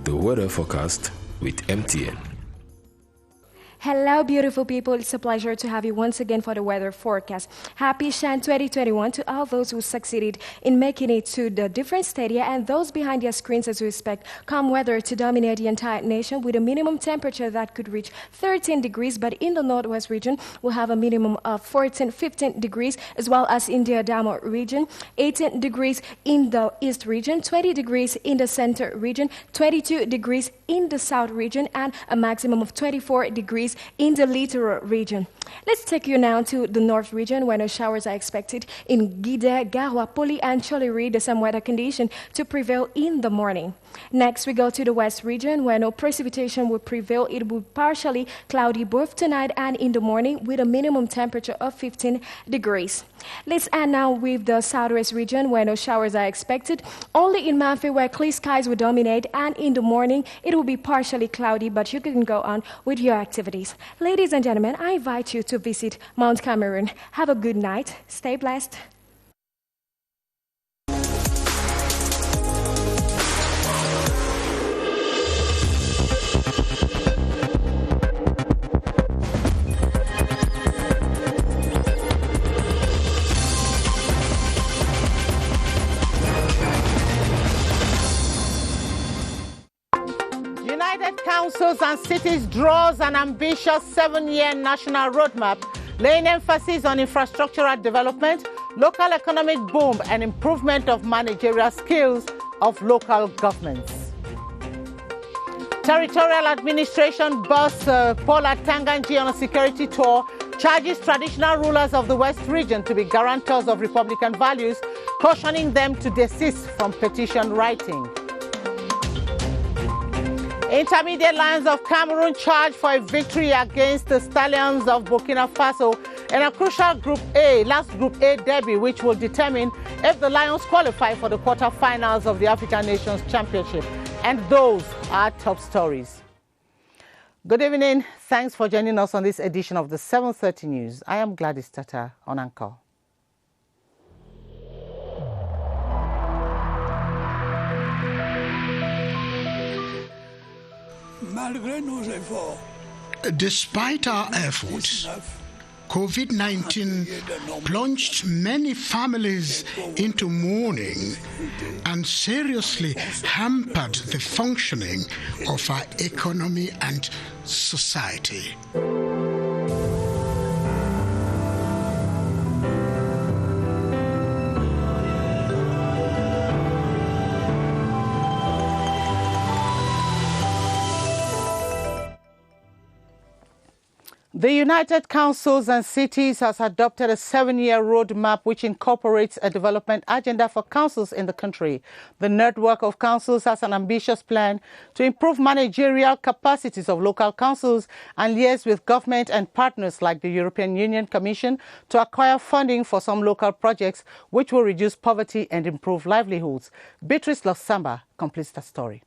The weather forecast with MTN. Hello, beautiful people. It's a pleasure to have you once again for the weather forecast. Happy Shan 2021 to all those who succeeded in making it to the different stadia and those behind their screens as we expect calm weather to dominate the entire nation with a minimum temperature that could reach 13 degrees, but in the northwest region we'll have a minimum of 15 degrees, as well as in the Adamo region, 18 degrees in the east region, 20 degrees in the center region, 22 degrees in the south region, and a maximum of 24 degrees in the littoral region. Let's take you now to the north region where no showers are expected in Gide, Garwa, Poli, and Choliri. The same weather condition to prevail in the morning. Next, we go to the west region where no precipitation will prevail. It will be partially cloudy both tonight and in the morning with a minimum temperature of 15 degrees. Let's end now with the southwest region where no showers are expected. Only in Manfi where clear skies will dominate, and in the morning it will be partially cloudy, but you can go on with your activities. Ladies and gentlemen, I invite you to visit Mount Cameroon. Have a good night. Stay blessed. United Councils and Cities draws an ambitious 7-year national roadmap, laying emphasis on infrastructural development, local economic boom, and improvement of managerial skills of local governments. Territorial Administration boss Paul ATANGA on a security tour charges traditional rulers of the West region to be guarantors of Republican values, cautioning them to desist from petition writing. Intermediate Lions of Cameroon charge for a victory against the Stallions of Burkina Faso in a crucial last Group A derby, which will determine if the Lions qualify for the quarterfinals of the African Nations Championship. And those are top stories. Good evening. Thanks for joining us on this edition of the 7:30 News. I am Gladys Tata on Anchor. Despite our efforts, COVID-19 plunged many families into mourning and seriously hampered the functioning of our economy and society. The United Councils and Cities has adopted a 7-year roadmap which incorporates a development agenda for councils in the country. The network of councils has an ambitious plan to improve managerial capacities of local councils and liaise with government and partners like the European Union Commission to acquire funding for some local projects which will reduce poverty and improve livelihoods. Beatrice Losamba completes the story.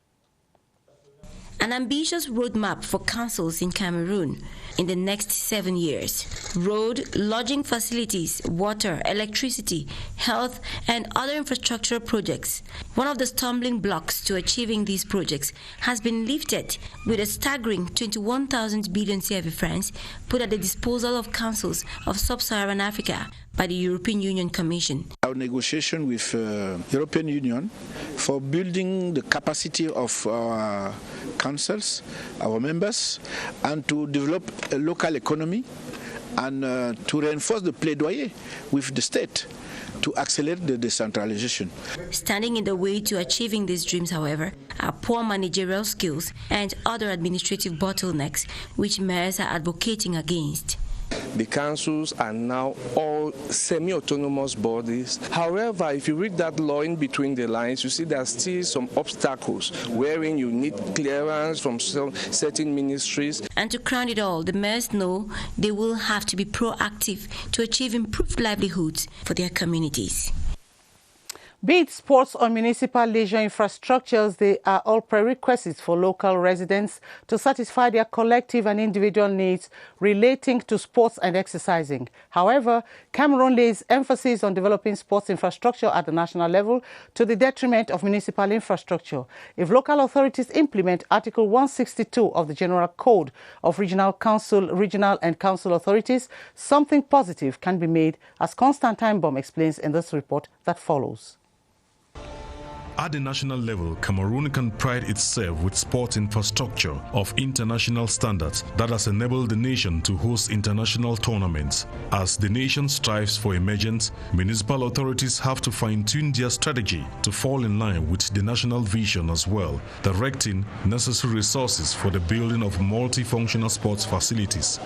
An ambitious roadmap for councils in Cameroon in the next 7 years. Road, lodging facilities, water, electricity, health, and other infrastructural projects. One of the stumbling blocks to achieving these projects has been lifted with a staggering 21,000 billion CFA francs put at the disposal of councils of sub-Saharan Africa by the European Union Commission. Our negotiation with European Union for building the capacity of our councils, our members, and to develop a local economy and to reinforce the plaidoyer with the state to accelerate the decentralization. Standing in the way to achieving these dreams, however, are poor managerial skills and other administrative bottlenecks which mayors are advocating against. The councils are now all semi-autonomous bodies. However, if you read that law in between the lines, you see there are still some obstacles wherein you need clearance from certain ministries. And to crown it all, the mayors know they will have to be proactive to achieve improved livelihoods for their communities. Be it sports or municipal leisure infrastructures, they are all prerequisites for local residents to satisfy their collective and individual needs relating to sports and exercising. However, Cameroon lays emphasis on developing sports infrastructure at the national level to the detriment of municipal infrastructure. If local authorities implement Article 162 of the General Code of Regional and Council Authorities, something positive can be made, as Constantine Baum explains in this report that follows. At the national level, Cameroon can pride itself with sports infrastructure of international standards that has enabled the nation to host international tournaments. As the nation strives for emergence, municipal authorities have to fine-tune their strategy to fall in line with the national vision as well, directing necessary resources for the building of multifunctional sports facilities.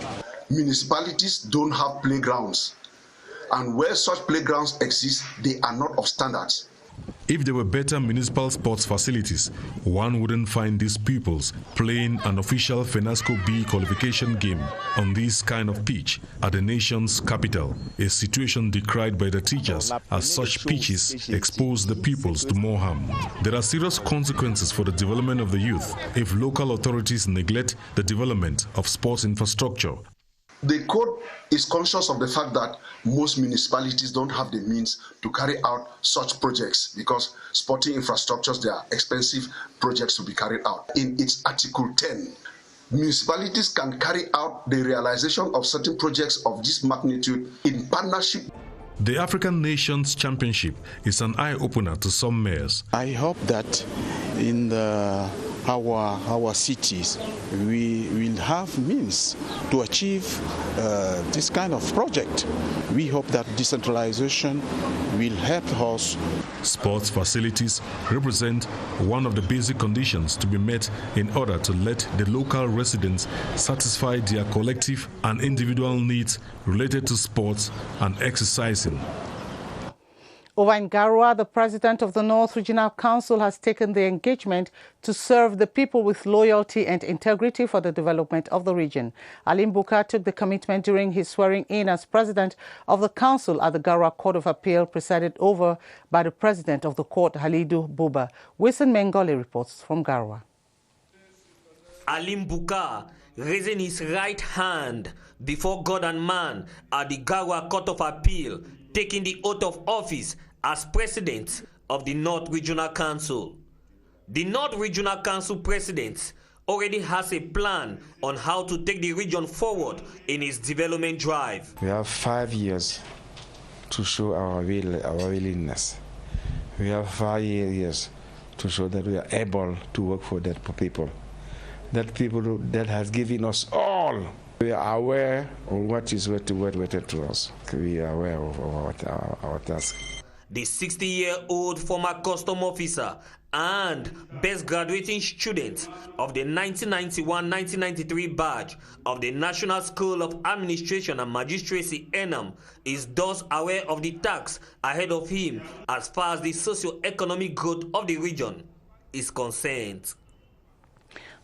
Municipalities don't have playgrounds, and where such playgrounds exist, they are not of standards. If there were better municipal sports facilities, one wouldn't find these pupils playing an official FENASCO B qualification game on this kind of pitch at the nation's capital, a situation decried by the teachers as such pitches expose the pupils to more harm. There are serious consequences for the development of the youth if local authorities neglect the development of sports infrastructure. The code is conscious of the fact that most municipalities don't have the means to carry out such projects because sporting infrastructures, they are expensive projects to be carried out. In its Article 10, municipalities can carry out the realization of certain projects of this magnitude in partnership. The African Nations Championship is an eye-opener to some mayors. I hope that in our cities we will have means to achieve this kind of project. We hope that decentralization will help us. Sports facilities represent one of the basic conditions to be met in order to let the local residents satisfy their collective and individual needs related to sports and exercising. Over in Garoua, the president of the North Regional Council has taken the engagement to serve the people with loyalty and integrity for the development of the region. Alim Buka took the commitment during his swearing-in as president of the council at the Garoua Court of Appeal, presided over by the president of the court, Halidou Buba. Wilson Mengole reports from Garoua. Alim Buka raising his right hand before God and man at the Garoua Court of Appeal, taking the oath of office as president of the North Regional Council. The North Regional Council president already has a plan on how to take the region forward in its development drive. We have 5 years to show our willingness. We have 5 years to show that we are able to work for that people. That people that has given us all. We are aware of what is waited to us. We are aware of our task. The 60-year-old former custom officer and best graduating student of the 1991-1993 batch of the National School of Administration and Magistracy (ENAM) is thus aware of the tasks ahead of him as far as the socio-economic growth of the region is concerned.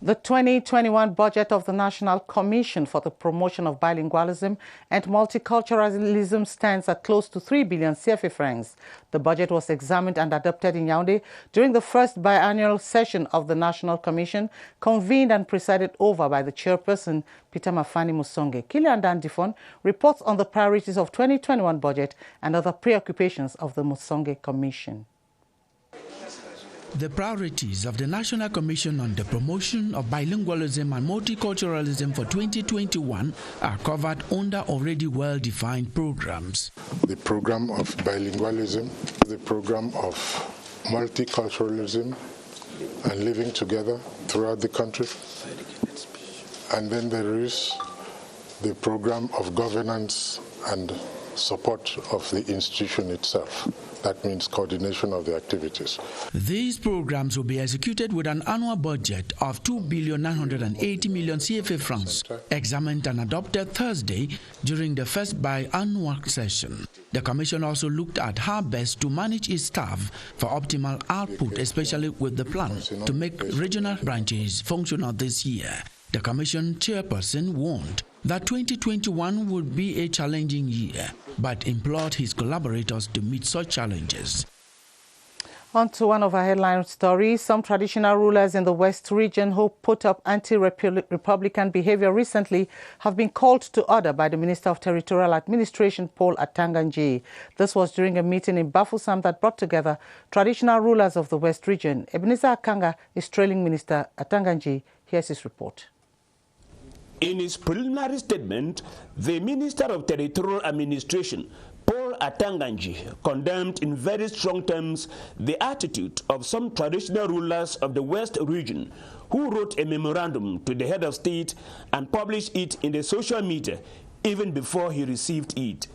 The 2021 budget of the National Commission for the Promotion of Bilingualism and Multiculturalism stands at close to 3 billion CFA francs. The budget was examined and adopted in Yaoundé during the first biannual session of the National Commission, convened and presided over by the chairperson, Peter Mafani Musonge. Kilian Dandifon reports on the priorities of 2021 budget and other preoccupations of the Musonge Commission. The priorities of the National Commission on the Promotion of Bilingualism and Multiculturalism for 2021 are covered under already well-defined programs. The program of bilingualism, the program of multiculturalism and living together throughout the country. And then there is the program of governance and support of the institution itself. That means coordination of the activities. These programs will be executed with an annual budget of 2,980,000,000 CFA francs, examined and adopted Thursday during the first biannual session. The Commission also looked at how best to manage its staff for optimal output, especially with the plan to make regional branches functional this year. The Commission chairperson warned that 2021 would be a challenging year, but implored his collaborators to meet such challenges. On to one of our headline stories. Some traditional rulers in the West region who put up anti-Republican behavior recently have been called to order by the Minister of Territorial Administration, Paul ATANGA. This was during a meeting in Bafoussam that brought together traditional rulers of the West region. Ebenezer Akanga is trailing Minister ATANGA. Here's his report. In his preliminary statement, the Minister of Territorial Administration, Paul ATANGA, condemned in very strong terms the attitude of some traditional rulers of the West region who wrote a memorandum to the head of state and published it in the social media even before he received it.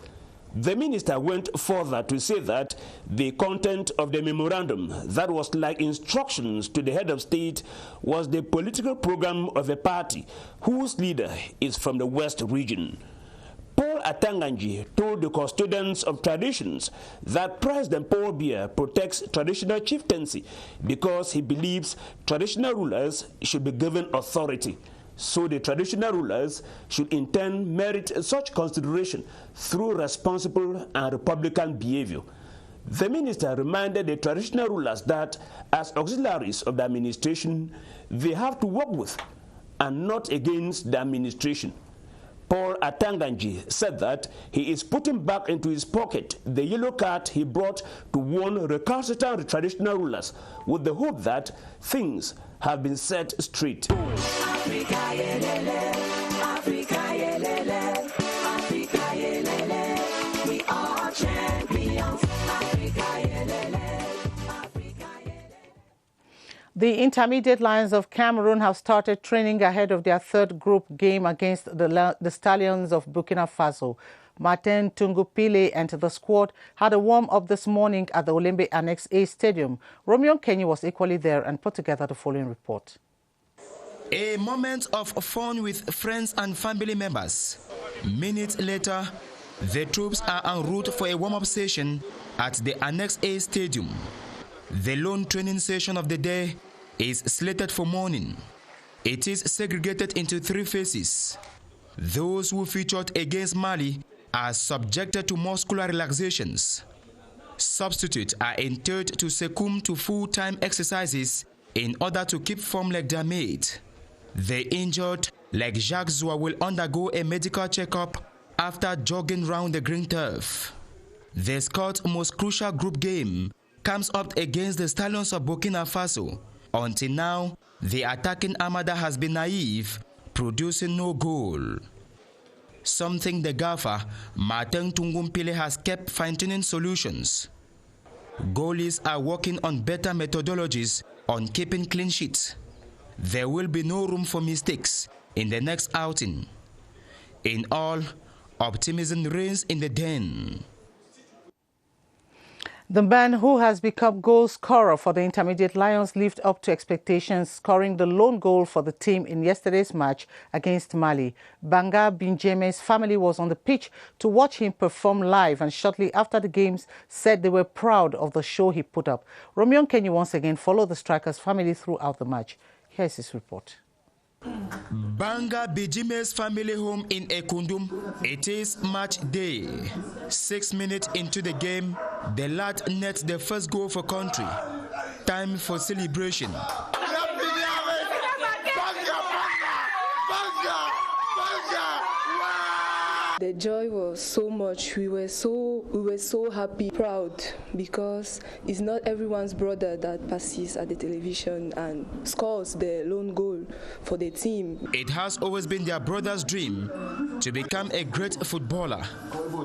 The minister went further to say that the content of the memorandum that was like instructions to the head of state was the political program of a party whose leader is from the West region. Paul ATANGA told the custodians of traditions that President Paul Biya protects traditional chieftaincy because he believes traditional rulers should be given authority. So the traditional rulers should in turn merit such consideration through responsible and republican behavior. The minister reminded the traditional rulers that as auxiliaries of the administration, they have to work with and not against the administration. Paul ATANGA said that he is putting back into his pocket the yellow card he brought to warn recalcitrant traditional rulers with the hope that things have been set straight. Africa, Africa, Africa, we are champions. The intermediate Lions of Cameroon have started training ahead of their third group game against the Stallions of Burkina Faso. Martin Tungupile and the squad had a warm-up this morning at the Olembe Annex A Stadium. Romeo Kenny was equally there and put together the following report. A moment of fun with friends and family members. Minutes later, the troops are en route for a warm-up session at the Annex A Stadium. The lone training session of the day is slated for morning. It is segregated into three phases. Those who featured against Mali are subjected to muscular relaxations. Substitutes are entered to succumb to full-time exercises in order to keep form like their mate. The injured, like Jacques Zoua, will undergo a medical checkup after jogging round the green turf. The squad's most crucial group game comes up against the Stallions of Burkina Faso. Until now, the attacking armada has been naive, producing no goal. Something the gaffer, Martin Tungupile, has kept fine-tuning solutions. Goalies are working on better methodologies on keeping clean sheets. There will be no room for mistakes in the next outing. In all, optimism reigns in the den. The man who has become goal scorer for the Intermediate Lions lived up to expectations, scoring the lone goal for the team in yesterday's match against Mali. Banga Binjeme's family was on the pitch to watch him perform live, and shortly after the games said they were proud of the show he put up. Romeo Kenny once again followed the striker's family throughout the match. Here's his report. Banga Bijime's family home in Ekundum. It is match day. 6 minutes into the game, the lad nets the first goal for country. Time for celebration. The joy was so much. We were so happy, proud, because it's not everyone's brother that passes at the television and scores the lone goal for the team. It has always been their brother's dream to become a great footballer.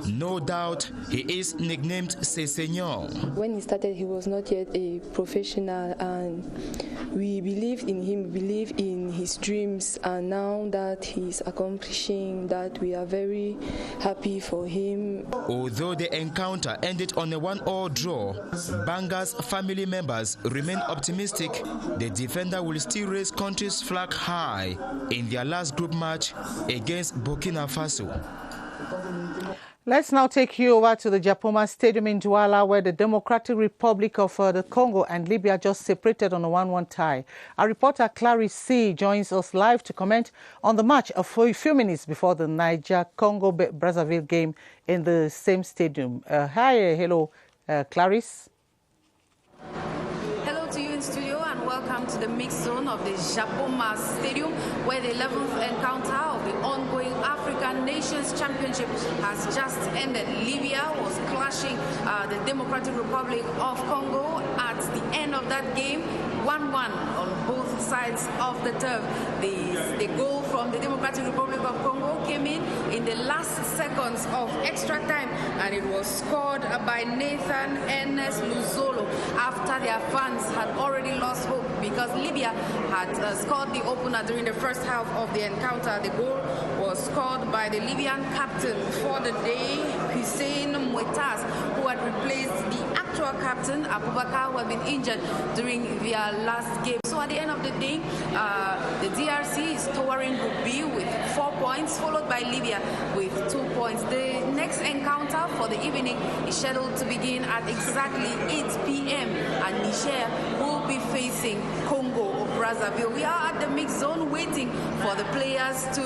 No doubt he is nicknamed Seigneur. When he started, he was not yet a professional, and we believed in him, believed in his dreams, and now that he's accomplishing that, we are very happy for him. Although the encounter ended on a 1-1 draw, Banga's family members remain optimistic the defender will still raise country's flag high in their last group match against Burkina Faso. Let's now take you over to the Japoma Stadium in Douala, where the Democratic Republic of the Congo and Libya just separated on a 1-1 tie. Our reporter Clarice C. joins us live to comment on the match a few minutes before the Niger-Congo-Brazzaville game in the same stadium. Hello, Clarice. and welcome to the mixed zone of the Japoma Stadium, where the 11th encounter of the ongoing African Nations Championship has just ended. Libya was clashing the Democratic Republic of Congo. At the end of that game, 1-1 on both sides of the turf. The goal from the Democratic Republic of Congo came in the last seconds of extra time, and it was scored by Nathan Ernest Luzolo after their fans had already lost hope because Libya had scored the opener during the first half of the encounter. The goal was scored by the Libyan captain for the day, Hussein Mouetas, who had replaced the actual captain, Abubakar, who had been injured during their last game. So at the end of the day, the DRC is towering Group B with 4 points, followed by Libya with 2 points. The next encounter for the evening is scheduled to begin at exactly 8 p.m. and Niger will be facing Congo Brazzaville. We are at the mixed zone waiting for the players to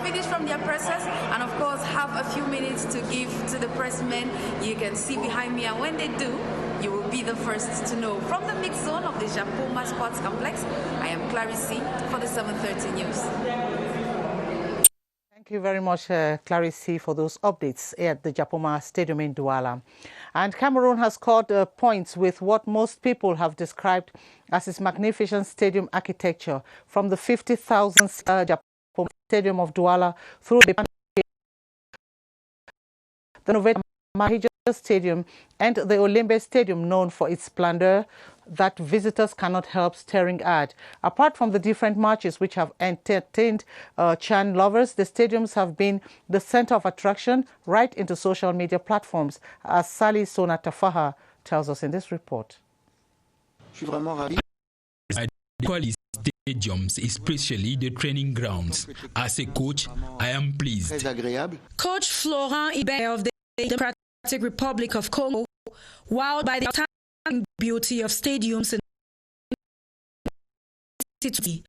finish from their presses and of course have a few minutes to give to the pressmen. You can see behind me, and when they do, you will be the first to know. From the mixed zone of the Japoma Sports Complex, I am Clarice for the 7:30 News. Thank you very much, Clarice, for those updates at the Japoma Stadium in Douala. And Cameroon has scored points with what most people have described as its magnificent stadium architecture, from the 50,000 Japoma Stadium of Douala through the Novet Mahija Stadium and the Olembe Stadium, known for its splendor that visitors cannot help staring at. Apart from the different matches which have entertained Chan lovers, the stadiums have been the center of attraction right into social media platforms, as Sali Sona Tafaha tells us in this report. Quality stadiums, especially the training grounds. As a coach, I am pleased. Coach Florent Ibert of the Democratic Republic of Congo, wowed by the outstanding beauty of stadiums and the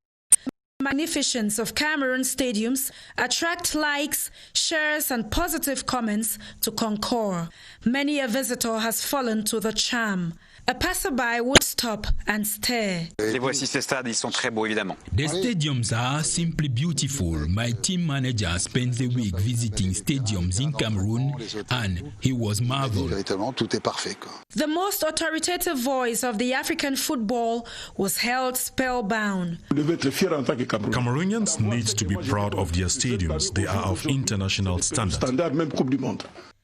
magnificence of Cameroon stadiums attract likes, shares, and positive comments to Concord. Many a visitor has fallen to the charm. A passerby would stop and stare. Les voici ces stades, ils sont très beaux évidemment. The stadiums are simply beautiful. My team manager spent the week visiting stadiums in Cameroon and he was marveled. The most authoritative voice of the African football was held spellbound. Cameroonians need to be proud of their stadiums. They are of international standard.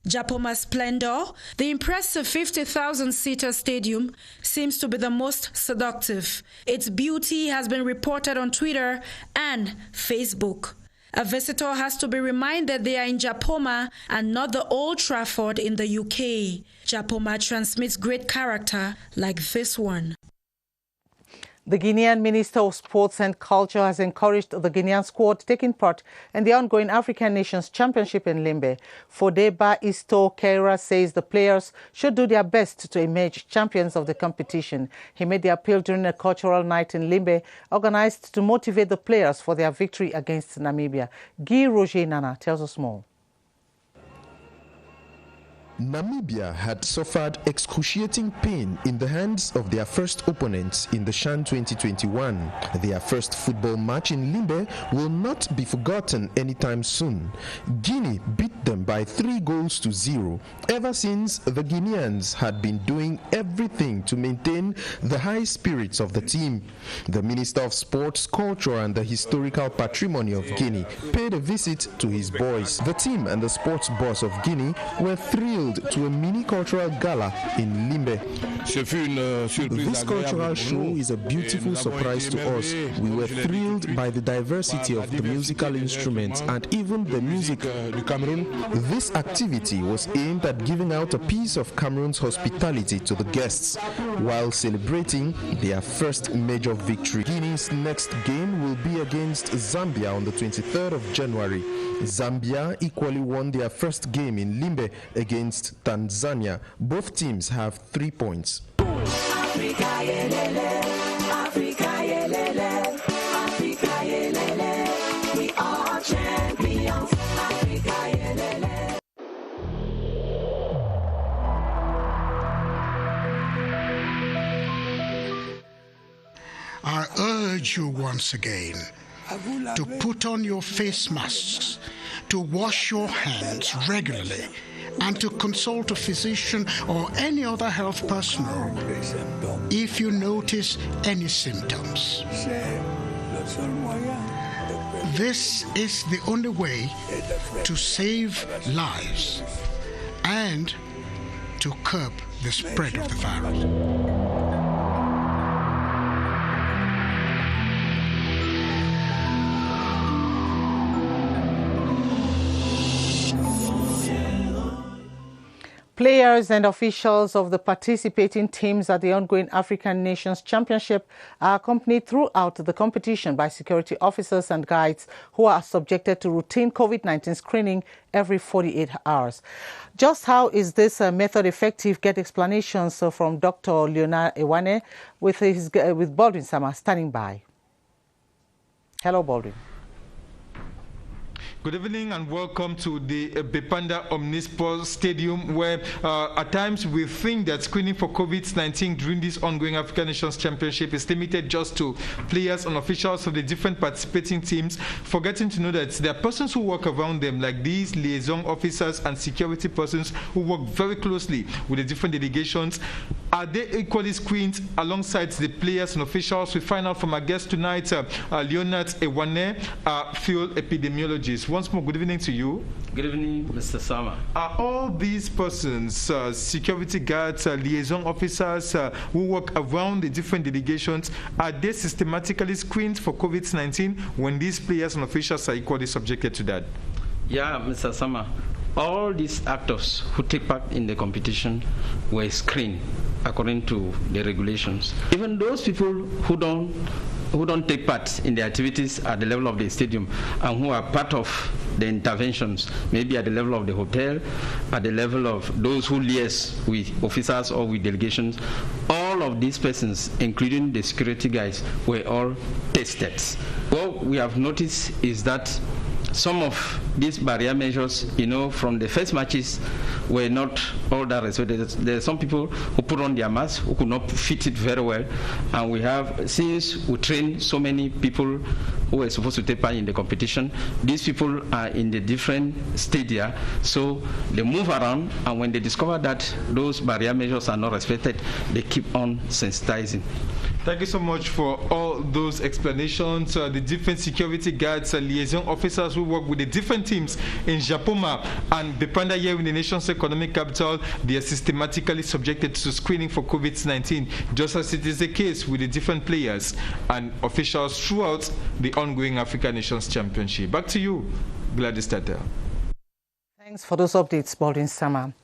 Japoma Splendor, the impressive 50,000-seater stadium, seems to be the most seductive. Its beauty has been reported on Twitter and Facebook. A visitor has to be reminded they are in Japoma and not the Old Trafford in the UK. Japoma transmits great character like this one. The Guinean Minister of Sports and Culture has encouraged the Guinean squad taking part in the ongoing African Nations Championship in Limbe. Fodeba Isto Keira says the players should do their best to emerge champions of the competition. He made the appeal during a cultural night in Limbe, organized to motivate the players for their victory against Namibia. Guy Roger Nana tells us more. Namibia had suffered excruciating pain in the hands of their first opponents in the CHAN 2021. Their first football match in Limbe will not be forgotten anytime soon. Guinea beat them by 3-0. Ever since, the Guineans had been doing everything to maintain the high spirits of the team. The Minister of Sports, Culture and the Historical Patrimony of Guinea paid a visit to his boys. The team and the sports boss of Guinea were thrilled to a mini cultural gala in Limbe. This cultural show is a beautiful surprise to us. We were thrilled by the diversity of the musical instruments and even the music. This activity was aimed at giving out a piece of Cameroon's hospitality to the guests while celebrating their first major victory. Guinea's next game will be against Zambia on the 23rd of January. Zambia equally won their first game in Limbe against Tanzania. Both teams have 3 points. Africa, yelele, Africa, yelele, Africa, yelele. We are champions. Africa, yelele. I urge you once again to put on your face masks, to wash your hands regularly, and to consult a physician or any other health personnel if you notice any symptoms. This is the only way to save lives and to curb the spread of the virus. Players and officials of the participating teams at the ongoing African Nations Championship are accompanied throughout the competition by security officers and guides who are subjected to routine COVID-19 screening every 48 hours. Just how is this method effective? Get explanations from Dr. Leonard Ewane with Baldwin Sama standing by. Hello, Baldwin. Good evening and welcome to the Bepanda Omnisport Stadium, where at times we think that screening for COVID-19 during this ongoing African Nations Championship is limited just to players and officials of the different participating teams, forgetting to know that there are persons who work around them, like these liaison officers and security persons who work very closely with the different delegations. Are they equally screened alongside the players and officials? We find out from our guest tonight, Leonard Ewane, field epidemiologist. Once more, good evening to you. Good evening, Mr. Sama. Are all these persons, security guards, liaison officers who work around the different delegations, are they systematically screened for COVID-19 when these players and officials are equally subjected to that? Yeah, Mr. Sama. All these actors who take part in the competition were screened according to the regulations. Even those people who don't take part in the activities at the level of the stadium and who are part of the interventions, maybe at the level of the hotel, at the level of those who liaise with officers or with delegations, all of these persons, including the security guys, were all tested. What we have noticed is that some of these barrier measures, from the first matches were not all that respected. There are some people who put on their masks who could not fit it very well. And we have, since we trained so many people who were supposed to take part in the competition, these people are in the different stadia, so they move around, and when they discover that those barrier measures are not respected, they keep on sensitizing. Thank you so much for all those explanations. The different security guards, liaison officers who work with the different teams in Japoma and Bepanda here in the nation's economic capital, they are systematically subjected to screening for COVID-19, just as it is the case with the different players and officials throughout the ongoing African Nations Championship. Back to you, Gladys Tata. Thanks for those updates, Baldwin Sama.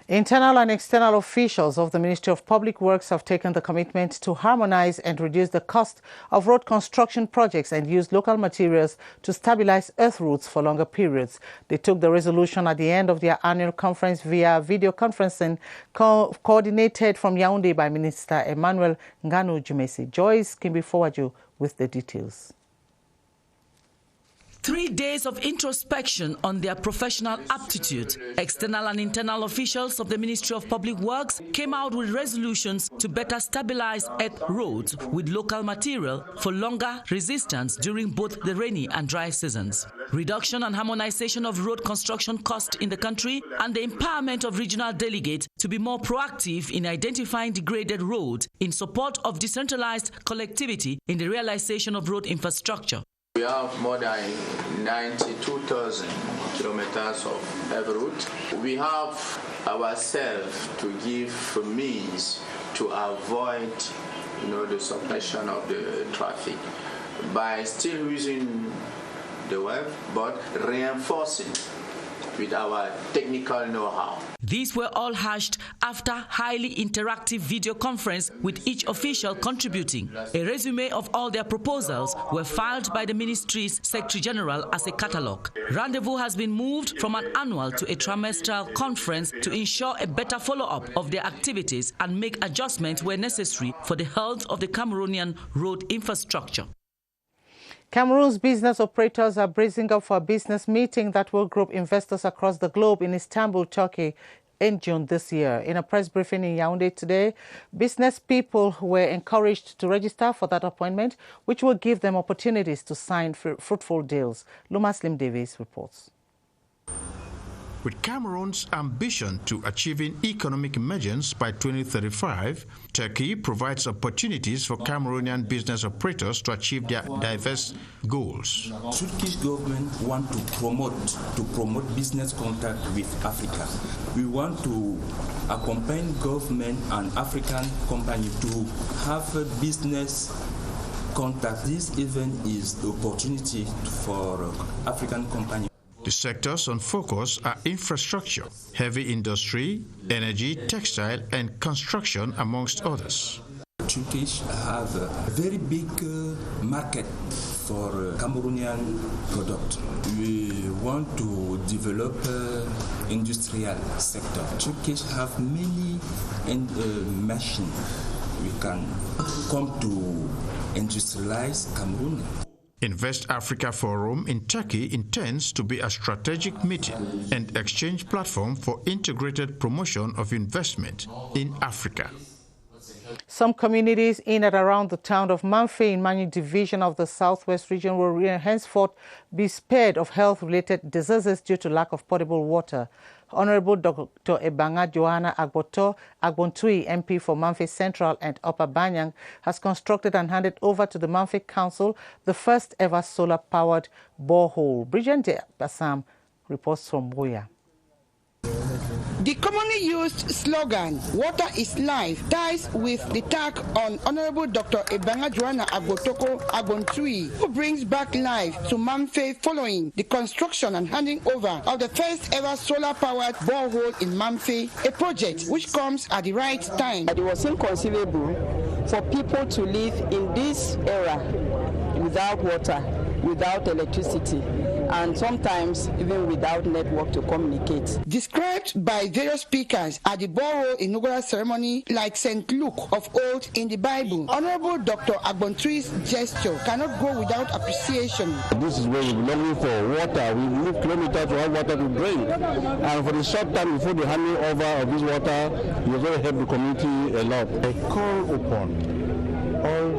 Internal and external officials of the Ministry of Public Works have taken the commitment to harmonize and reduce the cost of road construction projects and use local materials to stabilize earth roots for longer periods. They took the resolution at the end of their annual conference via video conferencing coordinated from Yaoundé by Minister Emmanuel Nganu Jumesi. Joyce Kimbi-Forwaju with the details. 3 days of introspection on their professional aptitude. External and internal officials of the Ministry of Public Works came out with resolutions to better stabilize earth roads with local material for longer resistance during both the rainy and dry seasons. Reduction and harmonization of road construction costs in the country, and the empowerment of regional delegates to be more proactive in identifying degraded roads in support of decentralized collectivity in the realization of road infrastructure. We have more than 92,000 kilometers of paved route. We have ourselves to give means to avoid, the suppression of the traffic by still using the web, but reinforcing with our technical know-how. These were all hashed after highly interactive video conference with each official contributing. A resume of all their proposals were filed by the ministry's Secretary General as a catalogue. Rendezvous has been moved from an annual to a trimestral conference to ensure a better follow-up of their activities and make adjustments where necessary for the health of the Cameroonian road infrastructure. Cameroon's business operators are bracing up for a business meeting that will group investors across the globe in Istanbul, Turkey, in June this year. In a press briefing in Yaoundé today, business people were encouraged to register for that appointment, which will give them opportunities to sign fruitful deals. Luma Slim Davis reports. With Cameroon's ambition to achieving economic emergence by 2035, Turkey provides opportunities for Cameroonian business operators to achieve their diverse goals. Turkish government want to promote business contact with Africa. We want to accompany government and African company to have a business contact. This event is the opportunity for African company. The sectors on focus are infrastructure, heavy industry, energy, textile, and construction, amongst others. Turkish have a very big market for Cameroonian product. We want to develop industrial sector. Turkish have many machines. We can come to industrialize Cameroon. Invest Africa Forum in Turkey intends to be a strategic meeting and exchange platform for integrated promotion of investment in Africa. Some communities in and around the town of Mamfe in Manu division of the Southwest region will henceforth be spared of health-related diseases due to lack of potable water. Honorable Dr. Ebanga Joanna Agbontui, MP for Mamfe Central and Upper Banyang, has constructed and handed over to the Mamfe Council the first ever solar-powered borehole. Bridget Bassam reports from Boya. The commonly used slogan, "Water is life," ties with the tag on Honorable Dr. Ebanga Joanna Agbontui, who brings back life to Mamfe following the construction and handing over of the first ever solar-powered borehole in Mamfe, a project which comes at the right time. It was inconceivable for people to live in this era without water, without electricity, and sometimes even without network to communicate. Described by various speakers at the borehole inaugural ceremony like St. Luke of old in the Bible, Honorable Dr. Agbontui's gesture cannot go without appreciation. This is where we belong for water. We move kilometers to have water to drink. And for the short time before the handing over of this water, we have really helped the community a lot. I call upon all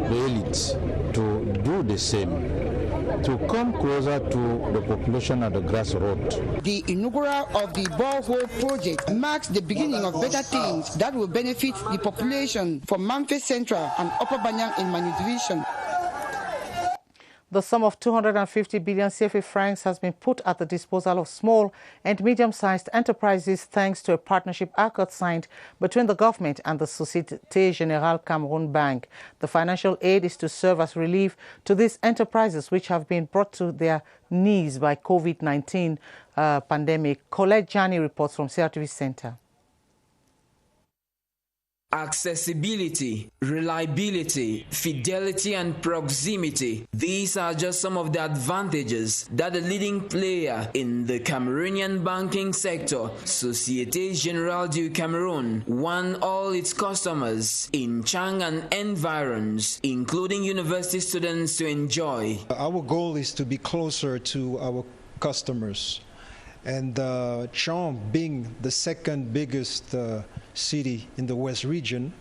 the elites to do the same, to come closer to the population at the grassroots. The inaugural of the borehole project marks the beginning of better things that will benefit the population from Mamfe Central and Upper Banyang in Manu Division. The sum of 250 billion CFA francs has been put at the disposal of small and medium-sized enterprises thanks to a partnership accord signed between the government and the Société Générale Cameroun Bank. The financial aid is to serve as relief to these enterprises which have been brought to their knees by COVID-19 pandemic. Colette Jani reports from CRTV Center. Accessibility, reliability, fidelity and proximity. These are just some of the advantages that the leading player in the Cameroonian banking sector, Société Générale du Cameroun, won all its customers in Chang and environs, including university students, to enjoy. Our goal is to be closer to our customers. And Chang being the second biggest city in the West region,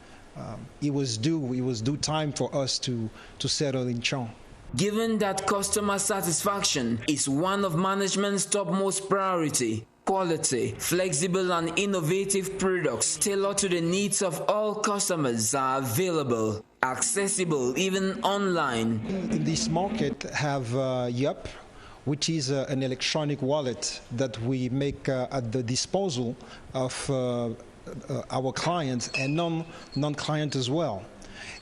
it was due time for us to settle in Chang. Given that customer satisfaction is one of management's topmost priority, quality, flexible and innovative products tailored to the needs of all customers are available, accessible even online. In this market have Yup, which is an electronic wallet that we make at the disposal of our clients and non-client as well.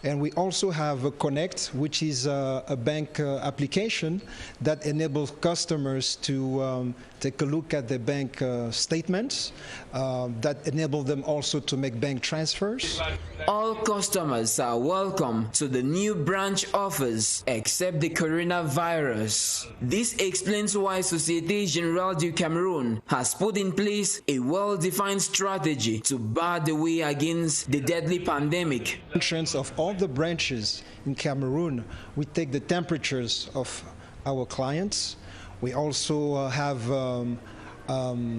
And we also have a Connect, which is a bank application that enables customers to take a look at their bank statements, that enable them also to make bank transfers. All customers are welcome to the new branch offers except the coronavirus. This explains why Société Générale du Cameroun has put in place a well-defined strategy to bar the way against the deadly pandemic. Entrance of all the branches in Cameroon, we take the temperatures of our clients. We also have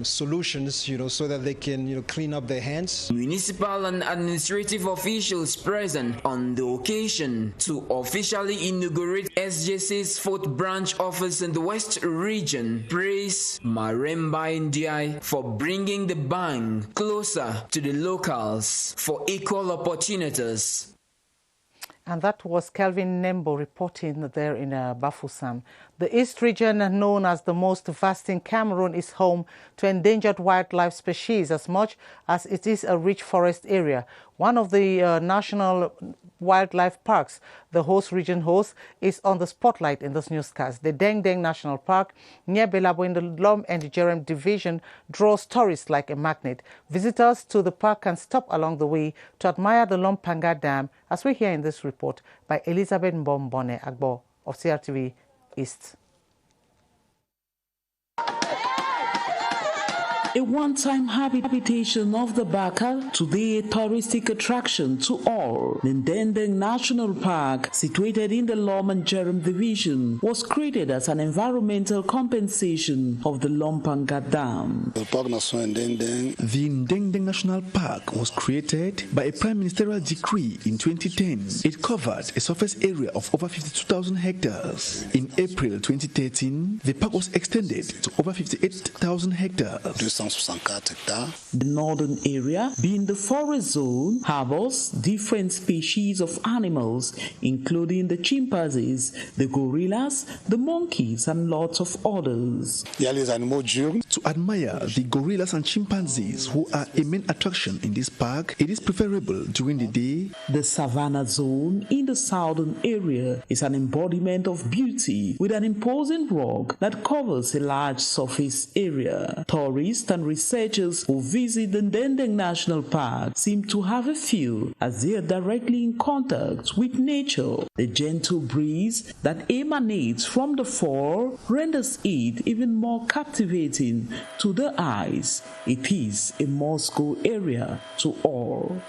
solutions, so that they can, clean up their hands. Municipal and administrative officials present on the occasion to officially inaugurate SJC's 4th branch office in the West region praise Maremba NJI for bringing the bank closer to the locals for equal opportunities. And that was Kelvin Nembo reporting there in Bafoussam. The East region, known as the most vast in Cameroon, is home to endangered wildlife species as much as it is a rich forest area. One of the national wildlife parks the host region hosts is on the spotlight in this newscast. The Deng Deng National Park near Belabo in the Lom and Jerem division draws tourists like a magnet. Visitors to the park can stop along the way to admire the Lompanga Dam, as we hear in this report by Elizabeth Mbombone Agbo of CRTV East. A one-time habitation of the Baka, today a touristic attraction to all. The Ndendeng National Park, situated in the Lom and Jerem division, was created as an environmental compensation of the Lompanga Dam. The Ndendeng National Park was created by a prime ministerial decree in 2010. It covered a surface area of over 52,000 hectares. In April 2013, the park was extended to over 58,000 hectares. The northern area, being the forest zone, harbors different species of animals, including the chimpanzees, the gorillas, the monkeys, and lots of others. To admire the gorillas and chimpanzees, who are a main attraction in this park, it is preferable during the day. The savannah zone in the southern area is an embodiment of beauty with an imposing rock that covers a large surface area. Tourists and researchers who visit the Ndendeng National Park seem to have a feel as they are directly in contact with nature. The gentle breeze that emanates from the fall renders it even more captivating to the eyes. It is a must-go area to all.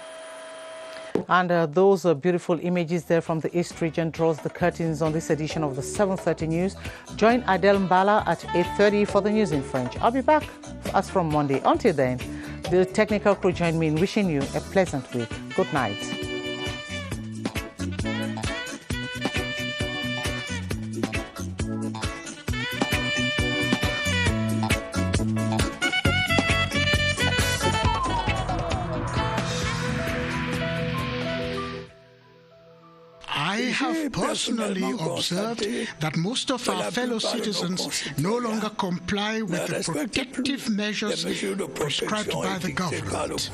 And those beautiful images there from the East region draws the curtains on this edition of the 7:30 News. Join Adele Mbala at 8:30 for the news in French. I'll be back as from Monday. Until then, the technical crew join me in wishing you a pleasant week. Good night. I have personally observed that most of our fellow citizens no longer comply with the protective measures prescribed by the government.